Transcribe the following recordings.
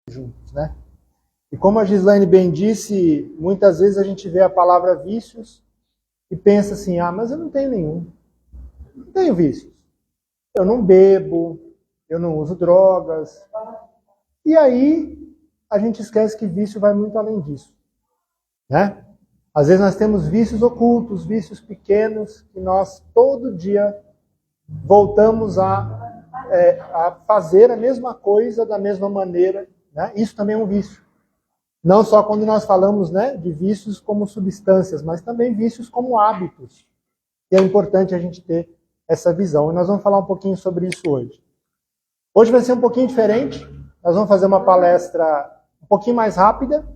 juntos, né? E como a Gislaine bem disse, muitas vezes a gente vê a palavra vícios e pensa assim, mas eu não tenho nenhum. Não tenho vícios. Eu não bebo, eu não uso drogas. E aí a gente esquece que vício vai muito além disso, né? Às vezes nós temos vícios ocultos, vícios pequenos, que nós todo dia voltamos a fazer a mesma coisa da mesma maneira, né? Isso também é um vício. Não só quando nós falamos, né, de vícios como substâncias, mas também vícios como hábitos. E é importante a gente ter essa visão. E nós vamos falar um pouquinho sobre isso hoje. Hoje vai ser um pouquinho diferente. Nós vamos fazer uma palestra um pouquinho mais rápida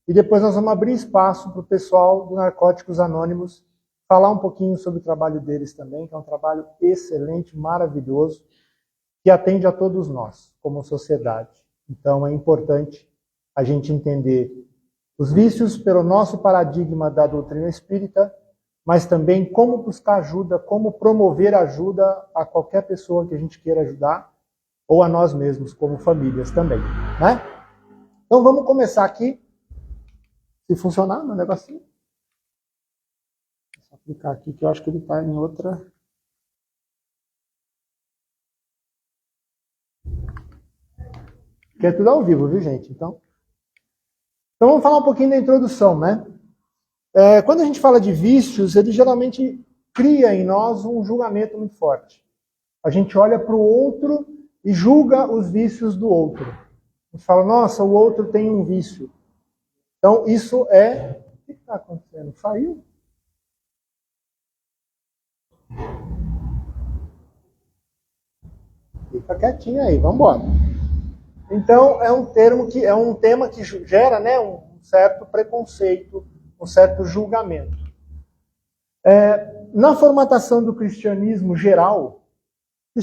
e depois nós vamos abrir espaço para o pessoal do Narcóticos Anônimos falar um pouquinho sobre o trabalho deles também, que é um trabalho excelente, maravilhoso, que atende a todos nós, como sociedade. Então é importante a gente entender os vícios pelo nosso paradigma da doutrina espírita, mas também como buscar ajuda, como promover ajuda a qualquer pessoa que a gente queira ajudar, ou a nós mesmos, como famílias também, né? Então vamos começar aqui, se funcionar no negocinho. Vou só clicar aqui que eu acho que ele está em outra... Que é tudo ao vivo, viu, gente? Então vamos falar um pouquinho da introdução, né? Quando a gente fala de vícios, ele geralmente cria em nós um julgamento muito forte. A gente olha para o outro e julga os vícios do outro. A gente fala, nossa, o outro tem um vício. Então, isso é... O que está acontecendo? Saiu? Fica quietinho aí, vamos embora. Então, é um tema que gera, né, um certo preconceito, um certo julgamento. Na formatação do cristianismo geral, não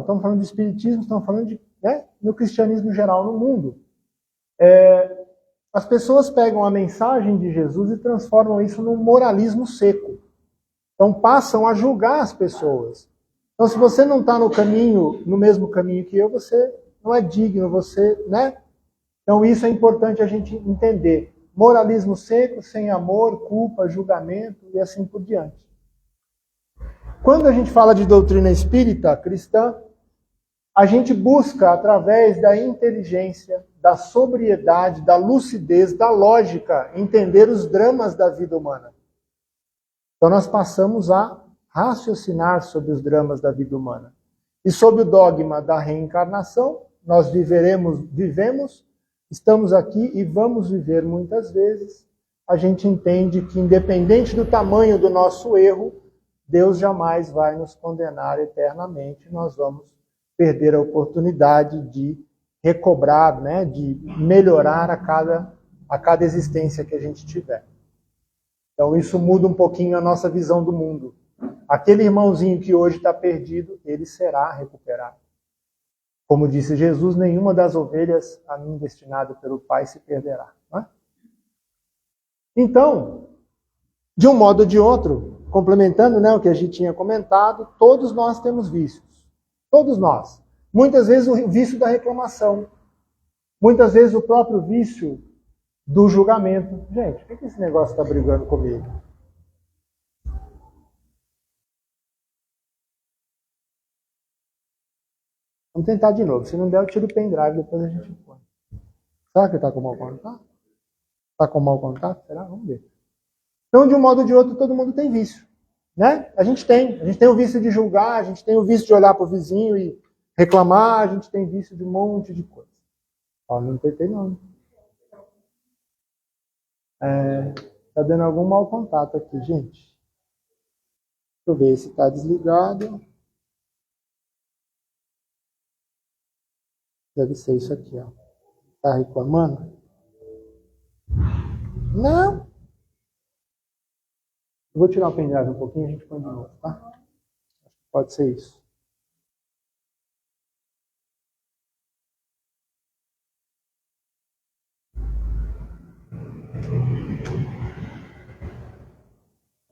estamos falando de espiritismo, estamos falando no cristianismo geral no mundo, as pessoas pegam a mensagem de Jesus e transformam isso num moralismo seco. Então passam a julgar as pessoas. Então se você não está no mesmo caminho que eu, você não é digno, né? Então isso é importante a gente entender. Moralismo seco, sem amor, culpa, julgamento e assim por diante. Quando a gente fala de doutrina espírita cristã, a gente busca, através da inteligência, da sobriedade, da lucidez, da lógica, entender os dramas da vida humana. Então nós passamos a raciocinar sobre os dramas da vida humana. E sob o dogma da reencarnação, nós vivemos, estamos aqui e vamos viver muitas vezes. A gente entende que, independente do tamanho do nosso erro, Deus jamais vai nos condenar eternamente. Nós vamos perder a oportunidade de recobrar, né, de melhorar a cada existência que a gente tiver. Então isso muda um pouquinho a nossa visão do mundo. Aquele irmãozinho que hoje está perdido, ele será recuperado. Como disse Jesus, nenhuma das ovelhas a mim destinada pelo Pai se perderá. Não é? Então, de um modo ou de outro, complementando, né, o que a gente tinha comentado, todos nós temos vícios. Todos nós. Muitas vezes o vício da reclamação. Muitas vezes o próprio vício do julgamento. Gente, por que esse negócio está brigando comigo? Vamos tentar de novo. Se não der, eu tiro o pendrive, depois a gente põe. Será que está com mau contato? Está com mau contato? Será? Vamos ver. Então, de um modo ou de outro, todo mundo tem vício. Né? A gente tem o vício de julgar, a gente tem o vício de olhar para o vizinho e reclamar, a gente tem vício de um monte de coisa. Ó, não apertei não. Tá dando algum mau contato aqui, gente. Deixa eu ver se está desligado. Deve ser isso aqui, ó. Tá reclamando? Não. Eu vou tirar o pendrive um pouquinho e a gente põe de novo, tá? Pode ser isso.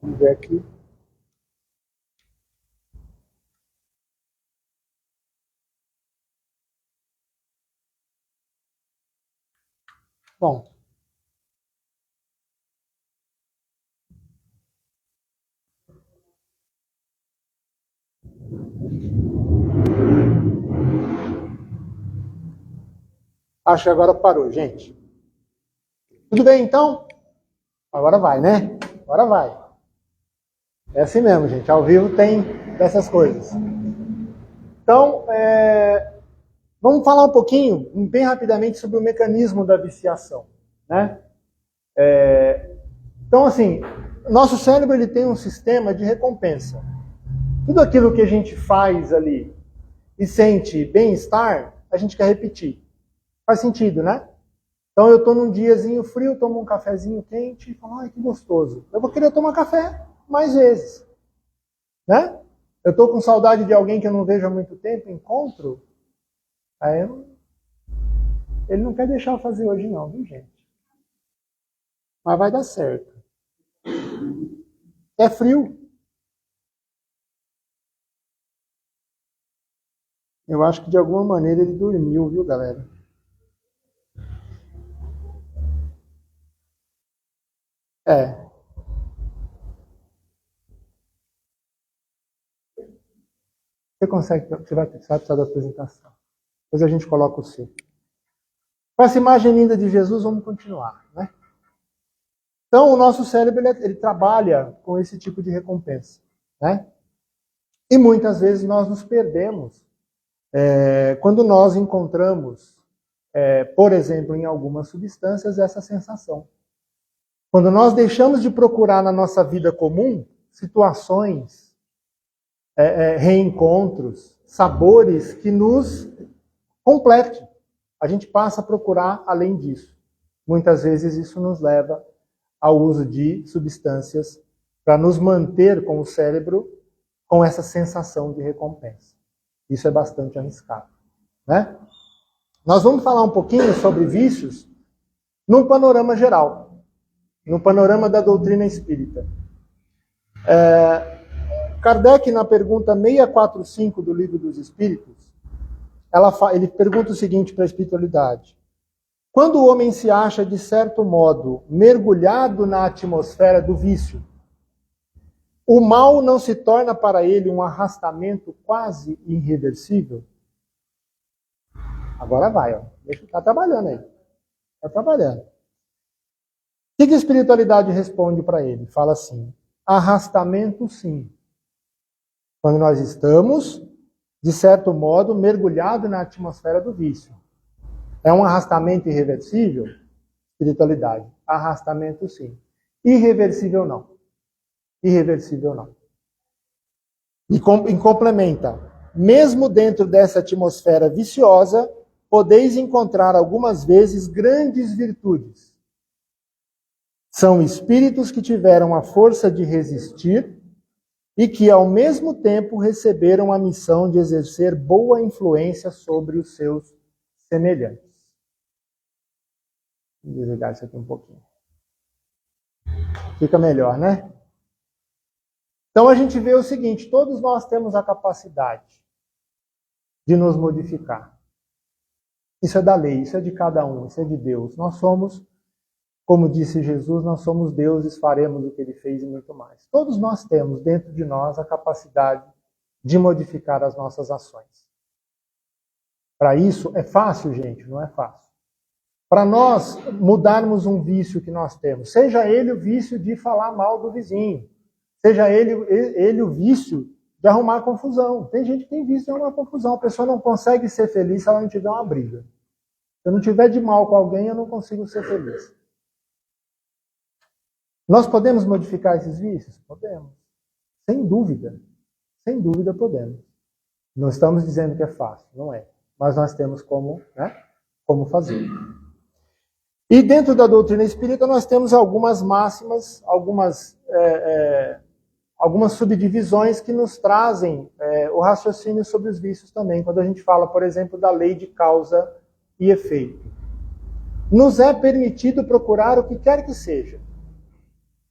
Vamos ver aqui. Bom. Acho que agora parou, gente. Tudo bem, então? Agora vai, né? Agora vai. É assim mesmo, gente. Ao vivo tem dessas coisas. Então, vamos falar um pouquinho, bem rapidamente, sobre o mecanismo da viciação, né? Então, assim, nosso cérebro ele tem um sistema de recompensa. Tudo aquilo que a gente faz ali e sente bem-estar, a gente quer repetir. Faz sentido, né? Então eu estou num diazinho frio, tomo um cafezinho quente e falo, ai, que gostoso. Eu vou querer tomar café mais vezes, né? Eu estou com saudade de alguém que eu não vejo há muito tempo, encontro, aí ele não quer deixar eu fazer hoje não, viu, gente? Mas vai dar certo. É frio. Eu acho que de alguma maneira ele dormiu, viu, galera? É. Você vai precisar da apresentação. Depois a gente coloca o seu. Com essa imagem linda de Jesus, vamos continuar, né? Então, o nosso cérebro ele trabalha com esse tipo de recompensa, né? E muitas vezes nós nos perdemos quando nós encontramos, por exemplo, em algumas substâncias, essa sensação. Quando nós deixamos de procurar na nossa vida comum situações, reencontros, sabores que nos completem, a gente passa a procurar além disso. Muitas vezes isso nos leva ao uso de substâncias para nos manter com o cérebro com essa sensação de recompensa. Isso é bastante arriscado, né? Nós vamos falar um pouquinho sobre vícios num panorama geral, no panorama da doutrina espírita. Kardec, na pergunta 645 do Livro dos Espíritos, ele pergunta o seguinte para a espiritualidade: quando o homem se acha, de certo modo, mergulhado na atmosfera do vício, o mal não se torna para ele um arrastamento quase irreversível? Agora vai, ó. Está trabalhando aí. Está trabalhando. O que a espiritualidade responde para ele? Fala assim: arrastamento, sim. Quando nós estamos, de certo modo, mergulhados na atmosfera do vício. É um arrastamento irreversível? Espiritualidade. Arrastamento, sim. Irreversível, não. Irreversível, não. E complementa: mesmo dentro dessa atmosfera viciosa, podeis encontrar algumas vezes grandes virtudes. São espíritos que tiveram a força de resistir e que, ao mesmo tempo, receberam a missão de exercer boa influência sobre os seus semelhantes. Vou desligar isso aqui um pouquinho. Fica melhor, né? Então a gente vê o seguinte: todos nós temos a capacidade de nos modificar. Isso é da lei, isso é de cada um, isso é de Deus. Nós somos, como disse Jesus, nós somos deuses, faremos o que ele fez e muito mais. Todos nós temos dentro de nós a capacidade de modificar as nossas ações. Para isso, é fácil, gente? Não é fácil. Para nós mudarmos um vício que nós temos, seja ele o vício de falar mal do vizinho, seja ele o vício de arrumar confusão. Tem gente que tem vício de arrumar confusão. A pessoa não consegue ser feliz se ela não tiver uma briga. Se eu não tiver de mal com alguém, eu não consigo ser feliz. Nós podemos modificar esses vícios? Podemos. Sem dúvida. Sem dúvida podemos. Não estamos dizendo que é fácil, não é. Mas nós temos como fazer. E dentro da doutrina espírita nós temos algumas máximas, algumas subdivisões que nos trazem o raciocínio sobre os vícios também. Quando a gente fala, por exemplo, da lei de causa e efeito. Nos é permitido procurar o que quer que seja.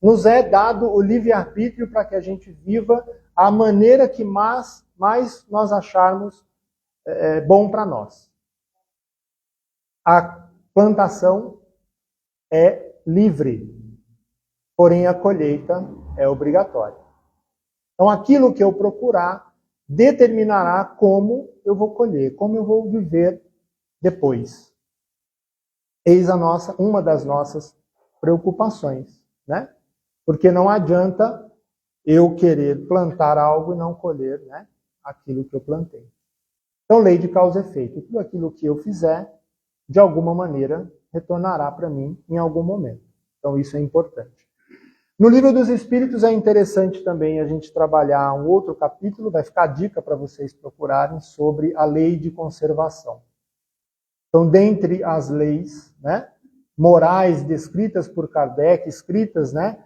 Nos é dado o livre-arbítrio para que a gente viva a maneira que mais nós acharmos bom para nós. A plantação, é livre, porém a colheita é obrigatória. Então, aquilo que eu procurar determinará como eu vou colher, como eu vou viver depois. Eis uma das nossas preocupações, né? Porque não adianta eu querer plantar algo e não colher, né, aquilo que eu plantei. Então, lei de causa e efeito. Tudo aquilo que eu fizer, de alguma maneira, retornará para mim em algum momento. Então, isso é importante. No Livro dos Espíritos é interessante também a gente trabalhar um outro capítulo, vai ficar a dica para vocês procurarem, sobre a lei de conservação. Então, dentre as leis, né, morais descritas por Kardec, escritas, né,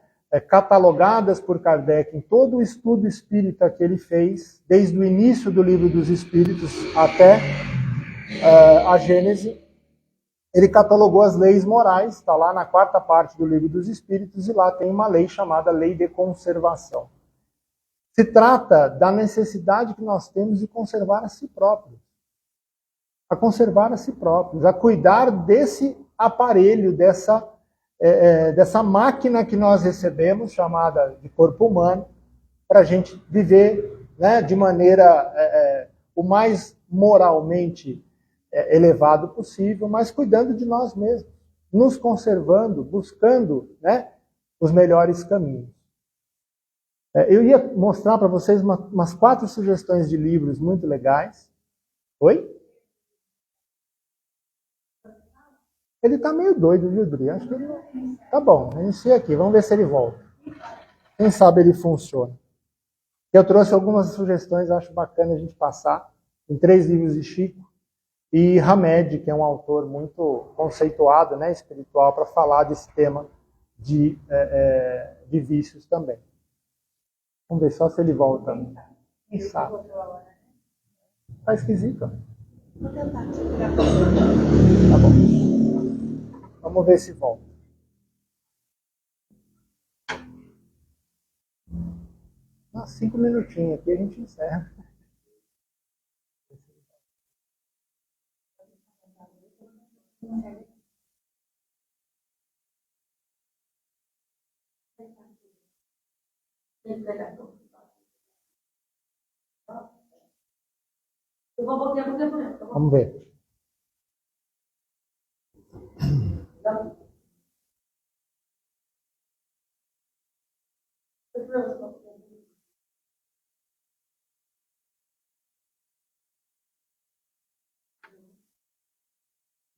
catalogadas por Kardec em todo o estudo espírita que ele fez, desde o início do Livro dos Espíritos até a Gênese, ele catalogou as leis morais, está lá na 4ª parte do Livro dos Espíritos, e lá tem uma lei chamada Lei de Conservação. Se trata da necessidade que nós temos de conservar a si próprios. A conservar a si próprios, a cuidar desse aparelho, dessa máquina que nós recebemos, chamada de corpo humano, para a gente viver, né, de maneira o mais moralmente elevado possível, mas cuidando de nós mesmos, nos conservando, buscando, né, os melhores caminhos. Eu ia mostrar para vocês umas 4 sugestões de livros muito legais. Oi? Ele está meio doido, viu, Dri? Acho que ele não... Tá bom, inicia aqui, vamos ver se ele volta. Quem sabe ele funciona. Eu trouxe algumas sugestões, acho bacana a gente passar, em 3 livros de Chico, e Hamed, que é um autor muito conceituado, né, espiritual, para falar desse tema de vícios também. Vamos ver só se ele volta. Quem sabe? Tá esquisito. Vou tentar. Tá bom. Vamos ver se volta. Ah, 5 minutinhos aqui a gente encerra. Vamos ver.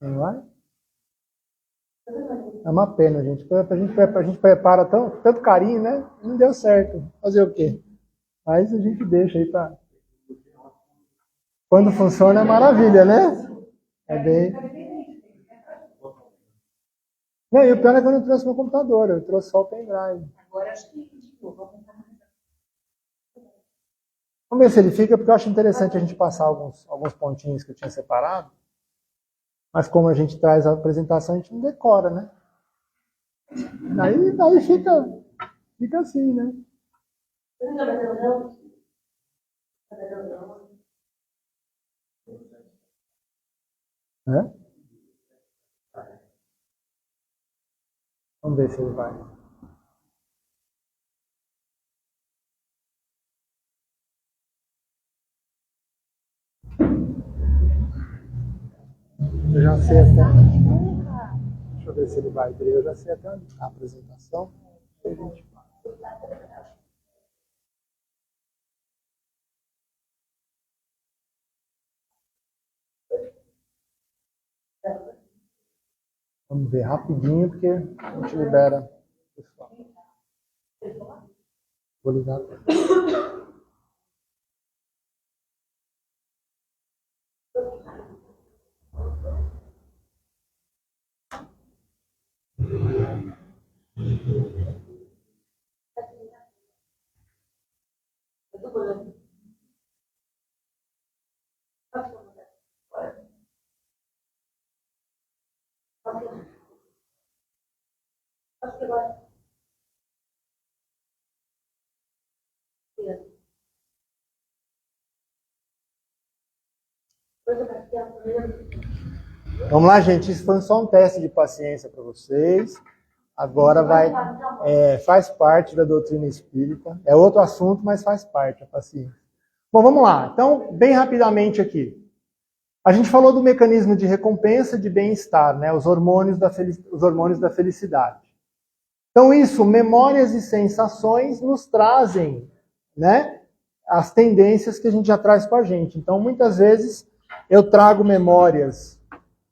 Não vai? É uma pena, gente. A gente prepara tanto carinho, né? Não deu certo. Fazer o quê? Mas a gente deixa aí para... Quando funciona é maravilha, né? É bem... Não, e o pior é que eu não trouxe meu computador, eu trouxe só o pendrive. Agora acho que Vamos ver se ele fica, porque eu acho interessante a gente passar alguns pontinhos que eu tinha separado. Mas como a gente traz a apresentação, a gente não decora, né? Aí fica assim, né? É? Vamos ver se ele vai. Eu já sei até. Deixa eu ver se ele vai abrir. Eu já sei até a apresentação. A gente... Vamos ver rapidinho, porque a gente libera o pessoal. Vou ligar agora. Vamos lá, gente. Isso foi só um teste de paciência para vocês. Agora faz parte da doutrina espírita. É outro assunto, mas faz parte a paciência. Bom, vamos lá. Então, bem rapidamente aqui. A gente falou do mecanismo de recompensa, de bem-estar, né? Os hormônios da felicidade. Então, isso, memórias e sensações nos trazem, né, as tendências que a gente já traz com a gente. Então, muitas vezes, eu trago memórias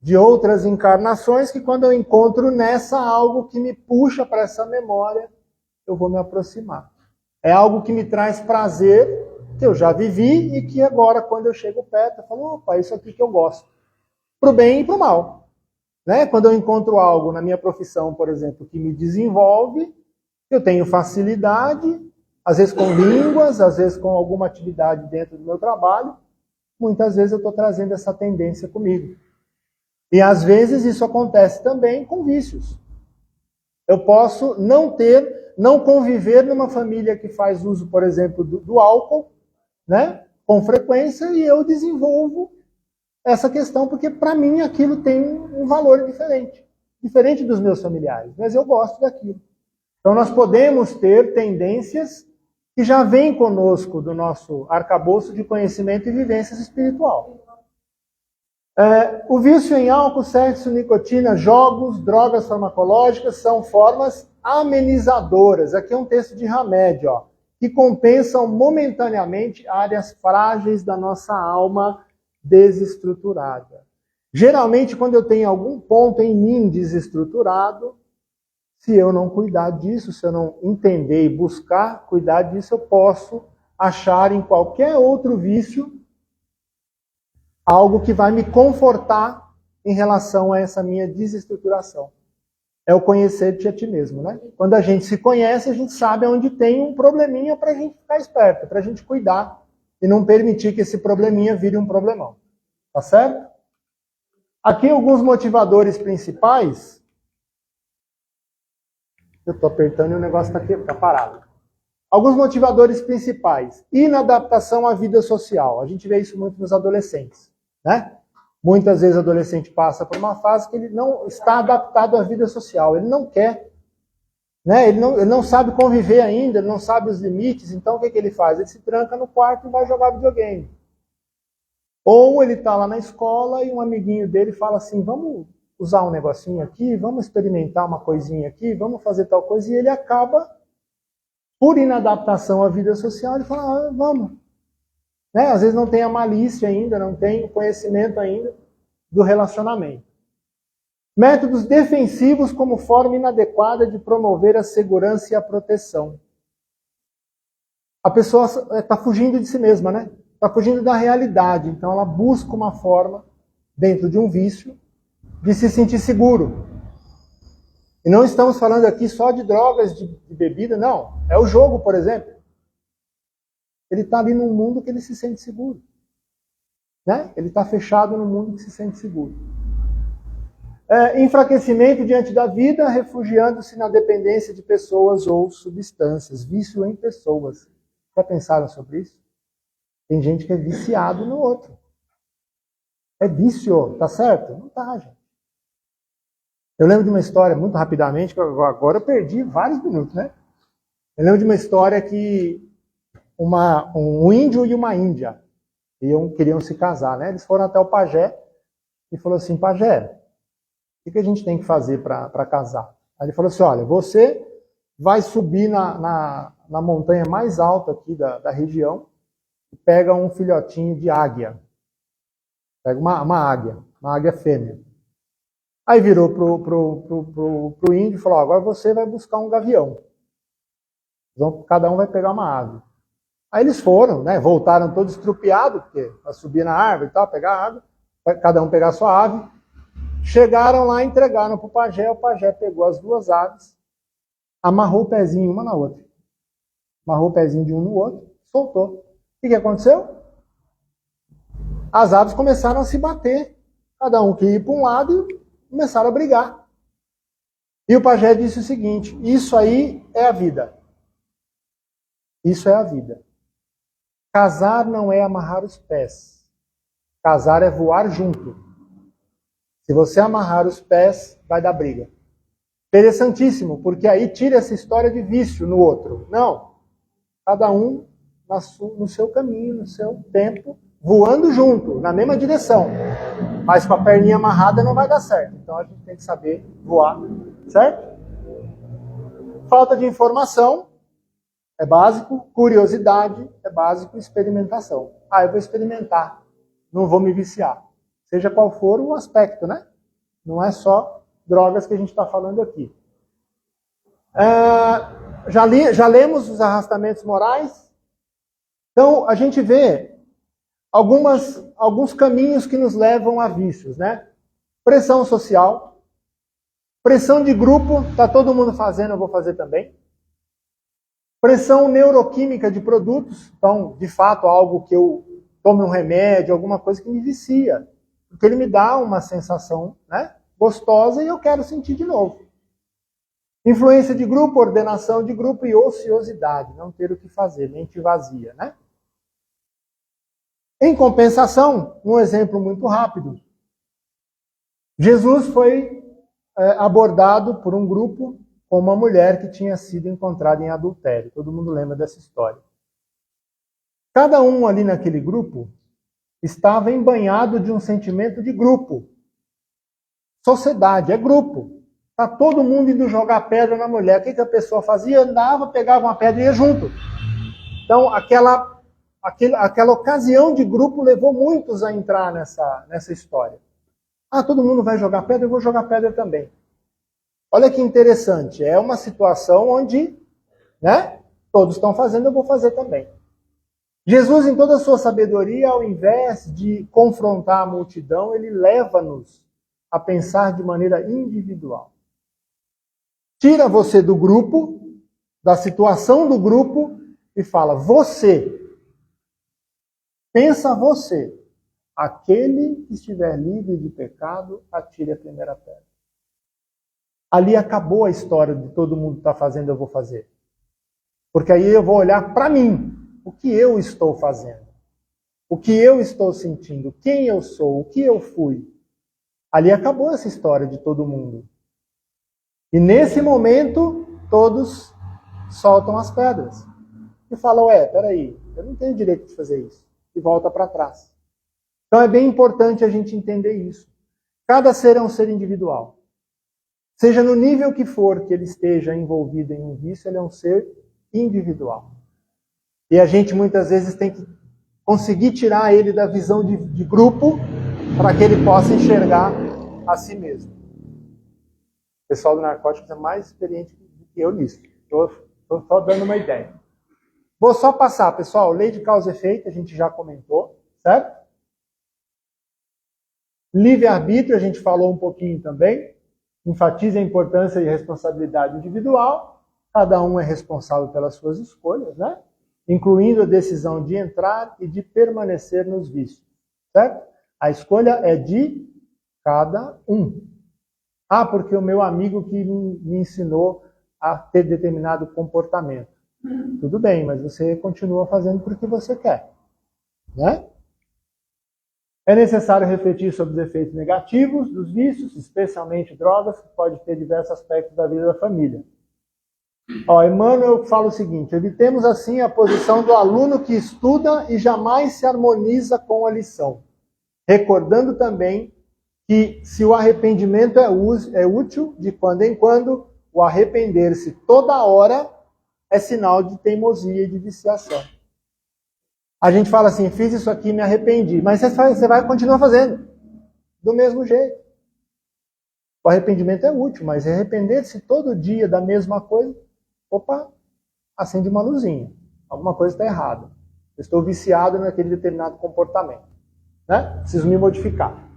de outras encarnações que quando eu encontro nessa algo que me puxa para essa memória, eu vou me aproximar. É algo que me traz prazer, que eu já vivi e que agora, quando eu chego perto, eu falo, opa, isso aqui que eu gosto. Para o bem e para o mal. Né? Quando eu encontro algo na minha profissão, por exemplo, que me desenvolve, eu tenho facilidade, às vezes com línguas, às vezes com alguma atividade dentro do meu trabalho, muitas vezes eu estou trazendo essa tendência comigo. E às vezes isso acontece também com vícios. Eu posso não conviver numa família que faz uso, por exemplo, do álcool, né, com frequência, e eu desenvolvo essa questão, porque para mim aquilo tem um valor diferente dos meus familiares, mas eu gosto daquilo. Então nós podemos ter tendências que já vêm conosco do nosso arcabouço de conhecimento e vivências espiritual. O vício em álcool, sexo, nicotina, jogos, drogas farmacológicas são formas amenizadoras. Aqui é um texto de Hamed, ó, que compensam momentaneamente áreas frágeis da nossa alma desestruturada. Geralmente, quando eu tenho algum ponto em mim desestruturado, se eu não cuidar disso, se eu não entender e buscar cuidar disso, eu posso achar em qualquer outro vício algo que vai me confortar em relação a essa minha desestruturação. É o conhecer-te a ti mesmo, né? Quando a gente se conhece, a gente sabe onde tem um probleminha para a gente ficar esperto, para a gente cuidar e não permitir que esse probleminha vire um problemão. Tá certo? Aqui alguns motivadores principais. Eu estou apertando e o negócio está parado. Alguns motivadores principais. Inadaptação à vida social. A gente vê isso muito nos adolescentes, né? Muitas vezes o adolescente passa por uma fase que ele não está adaptado à vida social. Ele não quer, né? Ele não sabe conviver ainda, ele não sabe os limites. Então o que ele faz? Ele se tranca no quarto e vai jogar videogame. Ou ele está lá na escola e um amiguinho dele fala assim, vamos usar um negocinho aqui, vamos experimentar uma coisinha aqui, vamos fazer tal coisa, e ele acaba, por inadaptação à vida social, ele fala, vamos. Né? Às vezes não tem a malícia ainda, não tem o conhecimento ainda do relacionamento. Métodos defensivos como forma inadequada de promover a segurança e a proteção. A pessoa está fugindo de si mesma, né? Está fugindo da realidade. Então ela busca uma forma, dentro de um vício, de se sentir seguro. E não estamos falando aqui só de drogas, de bebida, não. É o jogo, por exemplo. Ele está ali num mundo que ele se sente seguro. Né? Ele está fechado num mundo que se sente seguro. Enfraquecimento diante da vida, refugiando-se na dependência de pessoas ou substâncias. Vício em pessoas. Já pensaram sobre isso? Tem gente que é viciado no outro. É vício, tá certo? Não tá, gente. Eu lembro de uma história, muito rapidamente, que agora eu perdi vários minutos, né? Eu lembro de uma história que um índio e uma índia queriam se casar, né? Eles foram até o pajé e falou assim, pajé, o que a gente tem que fazer para casar? Aí ele falou assim, olha, você vai subir na montanha mais alta aqui da região e pega um filhotinho de águia. Pega uma águia fêmea. Aí virou pro índio e falou, agora você vai buscar um gavião. Então, cada um vai pegar uma ave. Aí eles foram, né, voltaram todos estrupiados, porque para subir na árvore e tal, pegar água, cada um pegar a sua ave. Chegaram lá, entregaram para o pajé pegou as duas aves, amarrou o pezinho uma na outra. Amarrou o pezinho de um no outro, soltou. O que aconteceu? As aves começaram a se bater. Cada um queria ir para um lado e começaram a brigar. E o pajé disse o seguinte, isso aí é a vida. Isso é a vida. Casar não é amarrar os pés. Casar é voar junto. Se você amarrar os pés, vai dar briga. Interessantíssimo, porque aí tira essa história de vício no outro. Não. Cada um no seu caminho, no seu tempo, voando junto, na mesma direção. Mas com a perninha amarrada não vai dar certo. Então a gente tem que saber voar, certo? Falta de informação é básico, curiosidade é básico, experimentação. Eu vou experimentar, não vou me viciar. Seja qual for o aspecto, né? Não é só drogas que a gente está falando aqui. Já lemos os arrastamentos morais? Então, a gente vê alguns caminhos que nos levam a vícios, né? Pressão social, pressão de grupo, está todo mundo fazendo, eu vou fazer também. Pressão neuroquímica de produtos, então, de fato, algo que eu tome um remédio, alguma coisa que me vicia, porque ele me dá uma sensação, né, gostosa e eu quero sentir de novo. Influência de grupo, ordenação de grupo e ociosidade, não ter o que fazer, mente vazia, né? Em compensação, um exemplo muito rápido. Jesus foi abordado por um grupo com uma mulher que tinha sido encontrada em adultério. Todo mundo lembra dessa história. Cada um ali naquele grupo estava embanhado de um sentimento de grupo. Sociedade, é grupo. Está todo mundo indo jogar pedra na mulher. O que a pessoa fazia? Andava, pegava uma pedra e ia junto. Então, aquela ocasião de grupo levou muitos a entrar nessa história. Todo mundo vai jogar pedra, eu vou jogar pedra também. Olha que interessante, é uma situação onde, né, todos estão fazendo, eu vou fazer também. Jesus, em toda a sua sabedoria, ao invés de confrontar a multidão, ele leva-nos a pensar de maneira individual. Tira você do grupo, da situação do grupo, e fala, você, pensa você, aquele que estiver livre de pecado, atire a primeira pedra. Ali acabou a história de todo mundo está fazendo, eu vou fazer. Porque aí eu vou olhar para mim, o que eu estou fazendo, o que eu estou sentindo, quem eu sou, o que eu fui. Ali acabou essa história de todo mundo. E nesse momento, todos soltam as pedras. E falam, peraí, eu não tenho direito de fazer isso. E volta para trás. Então é bem importante a gente entender isso. Cada ser é um ser individual. Seja no nível que for que ele esteja envolvido em um vício, ele é um ser individual. E a gente muitas vezes tem que conseguir tirar ele da visão de grupo para que ele possa enxergar a si mesmo. O pessoal do narcótico é mais experiente do que eu nisso. Estou só dando uma ideia. Vou só passar, pessoal. Lei de causa e efeito, a gente já comentou, certo? Livre-arbítrio, a gente falou um pouquinho também. Enfatiza a importância e responsabilidade individual. Cada um é responsável pelas suas escolhas, né? Incluindo a decisão de entrar e de permanecer nos vícios, certo? A escolha é de cada um. Porque o meu amigo que me ensinou a ter determinado comportamento. Tudo bem, mas você continua fazendo porque você quer, né? É necessário refletir sobre os efeitos negativos dos vícios, especialmente drogas, que pode ter diversos aspectos da vida da família. Emmanuel fala o seguinte, evitemos assim a posição do aluno que estuda e jamais se harmoniza com a lição. Recordando também que se o arrependimento é útil, de quando em quando, o arrepender-se toda hora é sinal de teimosia e de viciação. A gente fala assim, fiz isso aqui, me arrependi. Mas você vai continuar fazendo. Do mesmo jeito. O arrependimento é útil, mas arrepender-se todo dia da mesma coisa, acende uma luzinha. Alguma coisa está errada. Eu estou viciado naquele determinado comportamento. Né? Preciso me modificar.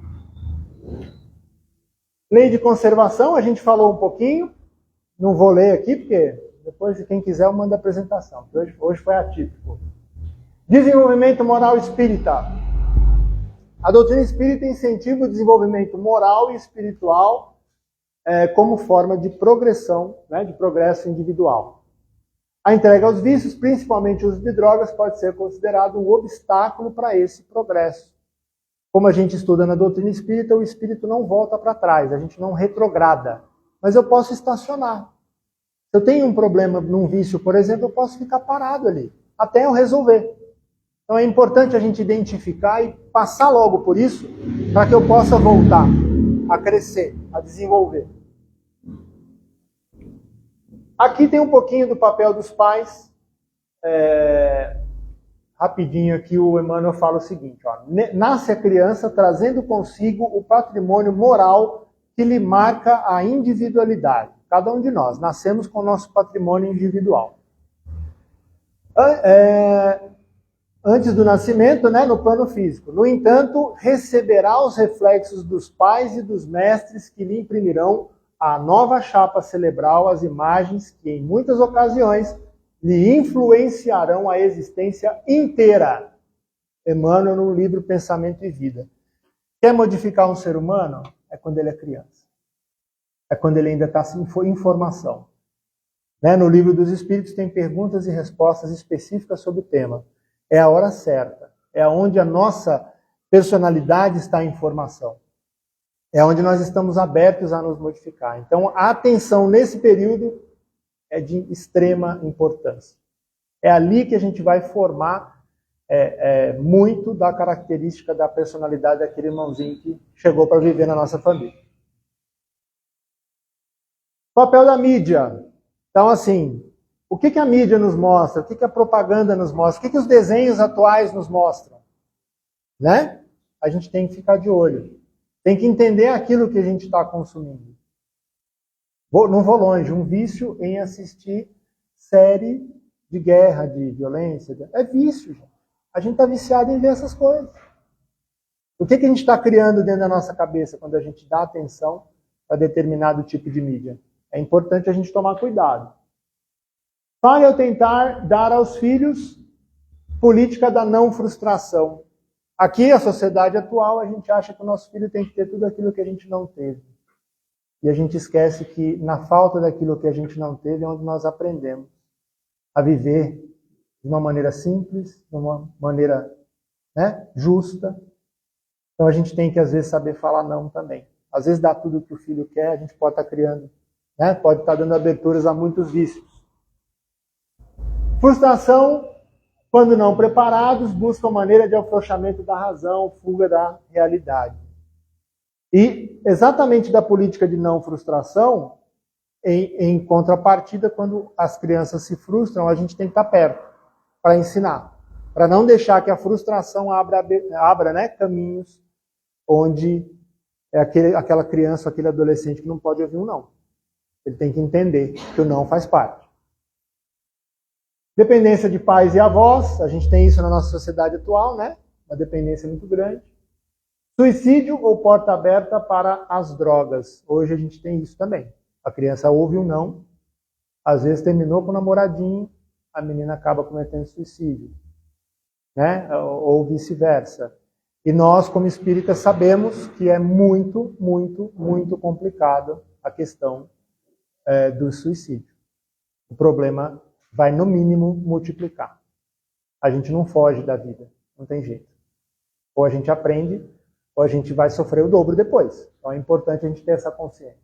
Lei de conservação, a gente falou um pouquinho. Não vou ler aqui, porque depois, quem quiser, eu mando a apresentação. Hoje foi atípico. Desenvolvimento moral espírita. A doutrina espírita incentiva o desenvolvimento moral e espiritual como forma de progressão, né, de progresso individual. A entrega aos vícios, principalmente o uso de drogas, pode ser considerado um obstáculo para esse progresso. como a gente estuda na doutrina espírita, o espírito não volta para trás, a gente não retrograda. Mas eu posso estacionar. Se eu tenho um problema num vício, por exemplo, eu posso ficar parado ali, até eu resolver. Então é importante a gente identificar e passar logo por isso, para que eu possa voltar a crescer, a desenvolver. Aqui tem um pouquinho do papel dos pais. Rapidinho aqui o Emmanuel fala o seguinte, ó, nasce a criança trazendo consigo o patrimônio moral que lhe marca a individualidade. Cada um de nós nascemos com o nosso patrimônio individual. Antes do nascimento, né, no plano físico. No entanto, receberá os reflexos dos pais e dos mestres que lhe imprimirão a nova chapa cerebral, as imagens que, em muitas ocasiões, lhe influenciarão a existência inteira. Emmanuel, no livro Pensamento e Vida. Quer modificar um ser humano? É quando ele é criança. É quando ele ainda está em formação. Né? No livro dos Espíritos tem perguntas e respostas específicas sobre o tema. É a hora certa. É onde a nossa personalidade está em formação. É onde nós estamos abertos a nos modificar. Então, a atenção nesse período é de extrema importância. É ali que a gente vai formar muito da característica da personalidade daquele irmãozinho que chegou para viver na nossa família. Papel da mídia. Então, assim, o que a mídia nos mostra? O que a propaganda nos mostra? O que os desenhos atuais nos mostram? Né? A gente tem que ficar de olho. Tem que entender aquilo que a gente está consumindo. Não vou longe, um vício em assistir série de guerra, de violência. É vício, gente. A gente está viciado em ver essas coisas. O que a gente está criando dentro da nossa cabeça quando a gente dá atenção a determinado tipo de mídia? É importante a gente tomar cuidado. Para eu tentar dar aos filhos política da não frustração. Aqui, a sociedade atual, a gente acha que o nosso filho tem que ter tudo aquilo que a gente não teve. E a gente esquece que na falta daquilo que a gente não teve é onde nós aprendemos a viver de uma maneira simples, de uma maneira, né, justa. Então a gente tem que, às vezes, saber falar não também. Às vezes dá tudo o que o filho quer, a gente pode estar criando, né, pode estar dando aberturas a muitos vícios. Frustração, quando não preparados, buscam maneira de afrouxamento da razão, fuga da realidade. E exatamente da política de não frustração, em contrapartida, quando as crianças se frustram, a gente tem que estar perto para ensinar, para não deixar que a frustração abra, né, caminhos onde é aquela criança, aquele adolescente que não pode ouvir um não. Ele tem que entender que o não faz parte. Dependência de pais e avós, a gente tem isso na nossa sociedade atual, né? Uma dependência muito grande. Suicídio ou porta aberta para as drogas. Hoje a gente tem isso também. A criança ouve um não, às vezes terminou com o namoradinho, a menina acaba cometendo suicídio, né? Ou vice-versa. E nós, como espíritas, sabemos que é muito, muito, muito complicado a questão do suicídio. O problema vai, no mínimo, multiplicar. A gente não foge da vida, não tem jeito. Ou a gente aprende, ou a gente vai sofrer o dobro depois. Então é importante a gente ter essa consciência.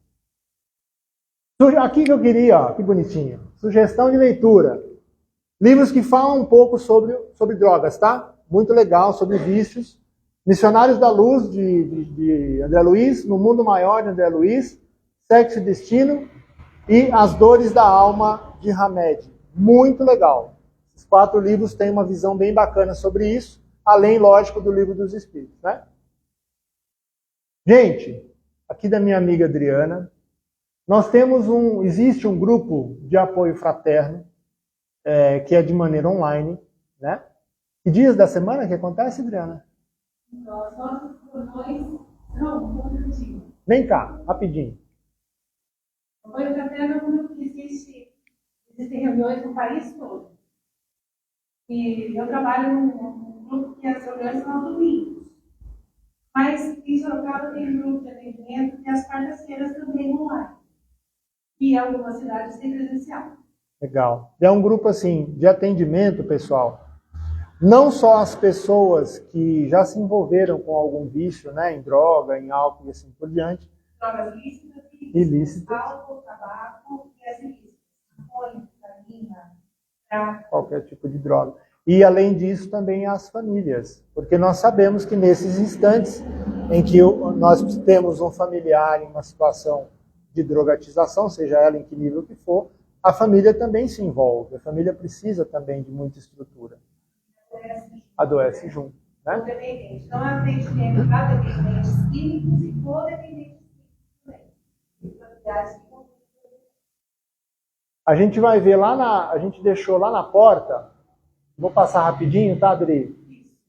Aqui que eu queria, ó, que bonitinho. Sugestão de leitura. Livros que falam um pouco sobre drogas, tá? Muito legal, sobre vícios. Missionários da Luz, de André Luiz, No Mundo Maior, de André Luiz, Sexo e Destino e As Dores da Alma, de Hamed. Muito legal. Os 4 livros têm uma visão bem bacana sobre isso, além, lógico, do Livro dos Espíritos, né? Gente, aqui da minha amiga Adriana, existe um grupo de apoio fraterno, que é de maneira online, né? Que dias da semana que acontece, Adriana? Vem cá, rapidinho. Apoio fraterno é um grupo que existem reuniões no país todo. E eu trabalho num grupo que as reuniões são aos domingos. Mas em Sorocaba tem um grupo de atendimento que as quartas-feiras também online. E algumas cidades têm presencial. Legal. É um grupo assim de atendimento, pessoal, não só as pessoas que já se envolveram com algum vício, né, em droga, em álcool e assim por diante. Drogas lícitas, ilícitas, álcool, tabaco e as ilícitas. Maconha, cocaína, tráfico. Qualquer tipo de droga. E, além disso, também as famílias. Porque nós sabemos que nesses instantes em que nós temos um familiar em uma situação de drogatização, seja ela em que nível que for, a família também se envolve. A família precisa também de muita estrutura. Adoece junto. Né? Codependente. Então, há atendimento para dependentes químicos e codependentes químicos também. A gente vai ver lá a gente deixou lá na porta, vou passar rapidinho, tá, Adri?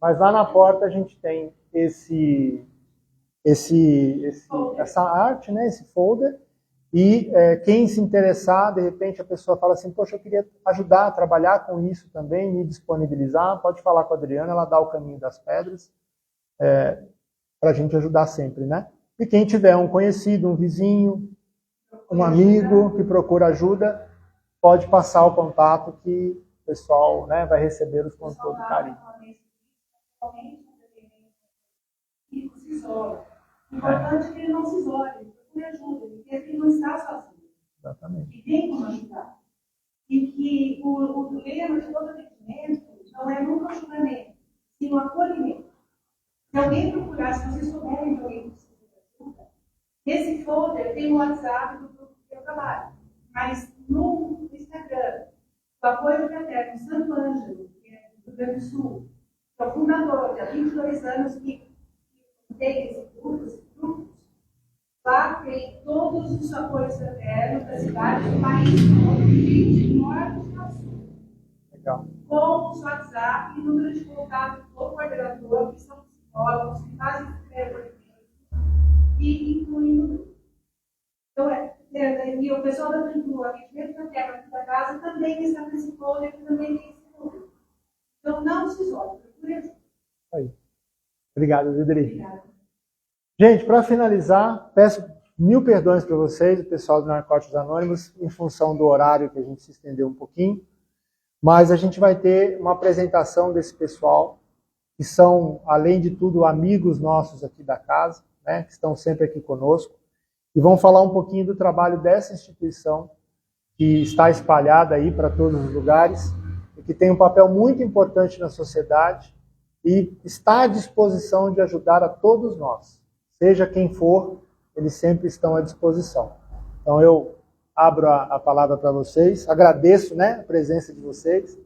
Mas lá na porta a gente tem essa arte, né, esse folder, e quem se interessar, de repente a pessoa fala assim, poxa, eu queria ajudar a trabalhar com isso também, me disponibilizar, pode falar com a Adriana, ela dá o caminho das pedras, para a gente ajudar sempre, né? E quem tiver um conhecido, um vizinho, um amigo que procura ajuda, pode passar o contato que o pessoal, né, vai recebê-los com todo carinho. O importante é que ele não se isole, ele procure ajuda, porque ele não está sozinho. Exatamente. E tem como ajudar. E que o lema de todo atendimento não é nunca o julgamento, sim o acolhimento. Se alguém procurar, se vocês souberem de alguém que precisa de ajuda, nesse folder tem o WhatsApp do grupo que eu trabalho. Mas no Instagram, o apoio fraterno Santo Ângelo, que é do Rio Grande do Sul, que é o fundador, de há 22 anos, que tem esses grupos, lá tem todos os apoios fraternos da cidade, do país todo, de norte a sul. Legal. Com os WhatsApp e número de contato do coordenador, que são psicólogos, que fazem acolhimento, e incluindo. Então, e o pessoal da atendimento fraterno aqui da casa também está nesse folder, que também tem esse número. Então, não se isole, procure ajuda. Aí. Obrigado, Adri. Obrigada. Gente, para finalizar, peço 1000 perdões para vocês, o pessoal do Narcóticos Anônimos, em função do horário que a gente se estendeu um pouquinho, mas a gente vai ter uma apresentação desse pessoal, que são, além de tudo, amigos nossos aqui da casa, né, que estão sempre aqui conosco, e vão falar um pouquinho do trabalho dessa instituição, que está espalhada aí para todos os lugares, e que tem um papel muito importante na sociedade, e está à disposição de ajudar a todos nós. Seja quem for, eles sempre estão à disposição. Então eu abro a palavra para vocês, agradeço, né, a presença de vocês,